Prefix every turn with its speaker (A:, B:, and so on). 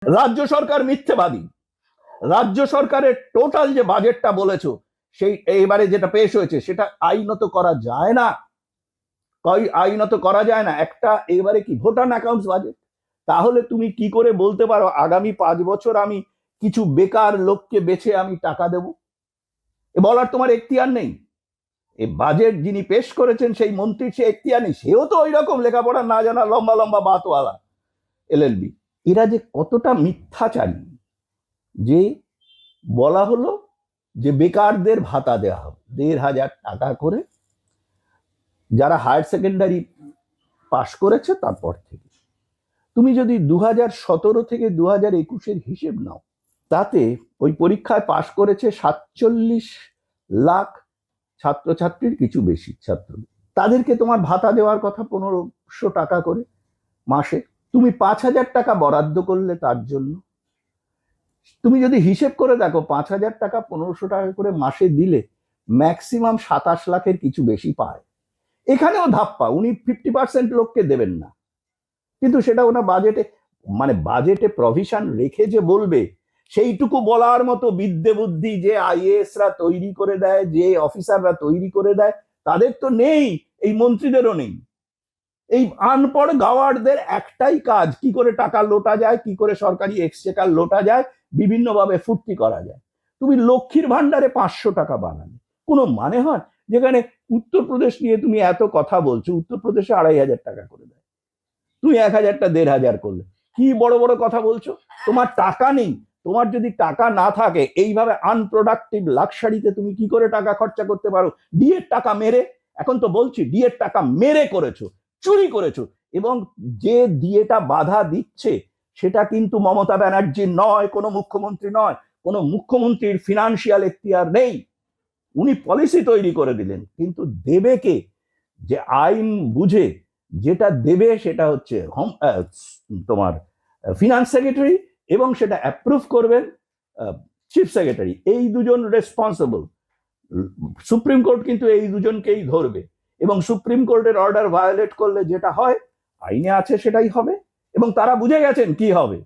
A: রাজ্য সরকার মিথ্যেবাদী। রাজ্য সরকারের টোটাল যে বাজেটটা বলেছো, সেই এবারে যেটা পেশ হয়েছে সেটা আইনত করা যায় না। আইনত করা যায় না। একটা এবারে কি ভোটার অ্যাকাউন্টস বাজেট, তাহলে তুমি কি করে বলতে পারো আগামী 5 বছর আমি কিছু বেকার লোককে বেছে আমি টাকা দেব? এ বলার তোমার এখতিয়ার নেই। এই বাজেট যিনি পেশ করেছেন সেই মন্ত্রীর সে এখতিয়ার নেই। সেও তো ওই রকম লেখাপড়া না জানা লম্বা লম্বা বাতওয়ালা এলএলবি। এরা যে কতটা মিথ্যাচারী, যে বলা হলো যে বেকারদের ভাতা দেওয়া হবে 1,500 টাকা করে, যারা হায়ার সেকেন্ডারি পাশ করেছে তারপর থেকে। তুমি যদি 2017 থেকে 2021-এর হিসেব নাও, তাতে ওই পরীক্ষায় পাশ করেছে 47 লাখ ছাত্রছাত্রীর কিছু বেশি ছাত্র। তাদেরকে তোমার ভাতা দেওয়ার কথা 1500 টাকা করে মাসে। তুমি 5,000 টাকা বরাদ্দ করলে তার জন্য। তুমি যদি হিসেব করে দেখো 5,000 টাকা 1500 টাকা করে মাসে দিলে ম্যাক্সিমাম 27 লাখের কিছু বেশি পায়। এখানেও ধাপ্পা, উনি 50% লোককে দেবেন না, কিন্তু সেটা ওনার বাজেটে, মানে বাজেটে প্রভিশন রেখে যে বলবে, সেইটুকু বলার মতো বিদ্যে বুদ্ধি যে আইএএসরা তৈরি করে দেয়, যে অফিসাররা তৈরি করে দেয়, তাদের তো নেই, এই মন্ত্রীদেরও নেই। এই আনপড় গাওয়ারদের একটাই কাজ, কি করে টাকা লোটা যায়, কি করে সরকারি এক্সচেকার লোটা যায়, বিভিন্নভাবে ফুর্তি করা যায়। তুমি লক্ষ্মীর ভান্ডারে 500 টাকা বানালে কোনো মানে হয়? যেখানে উত্তরপ্রদেশ নিয়ে তুমি এত কথা বলছো, উত্তরপ্রদেশে 2,500 টাকা করে দেয়, তুমি 1,000টা 1,500 করলে। কি বড় বড় কথা বলছো? তোমার টাকা নেই। তোমার যদি টাকা না থাকে, এইভাবে আনপ্রোডাক্টিভ লাক্সারিতে তুমি কি করে টাকা খরচা করতে পারো? ডিএর টাকা মেরে, এখন তো বলছি ডিএর টাকা মেরে করেছো, চুরি করেছো। এবং যে ডিএটা বাধা দিচ্ছে সেটা কিন্তু মমতা ব্যানার্জি নয়, কোনো মুখ্যমন্ত্রী নয়। কোনো মুখ্যমন্ত্রীর ফিনান্সিয়াল এখতিয়ার নেই। উনি পলিসি তৈরি করে দিলেন, কিন্তু দেবে কে? যে আইন বুঝে যেটা দেবে সেটা হচ্ছে তোমার ফিনান্স সেক্রেটারি, এবং সেটা অ্যাপ্রুভ করবেন চিফ সেক্রেটারি। এই দুজন রেসপন্সিবল। সুপ্রিম কোর্ট কিন্তু এই দুজনকেই ধরবে, এবং সুপ্রিম কোর্টের অর্ডার ভায়োলেট করলে যেটা হয়, আইনে আছে সেটাই হবে, এবং তারা বুঝে গেছেন কি হবে।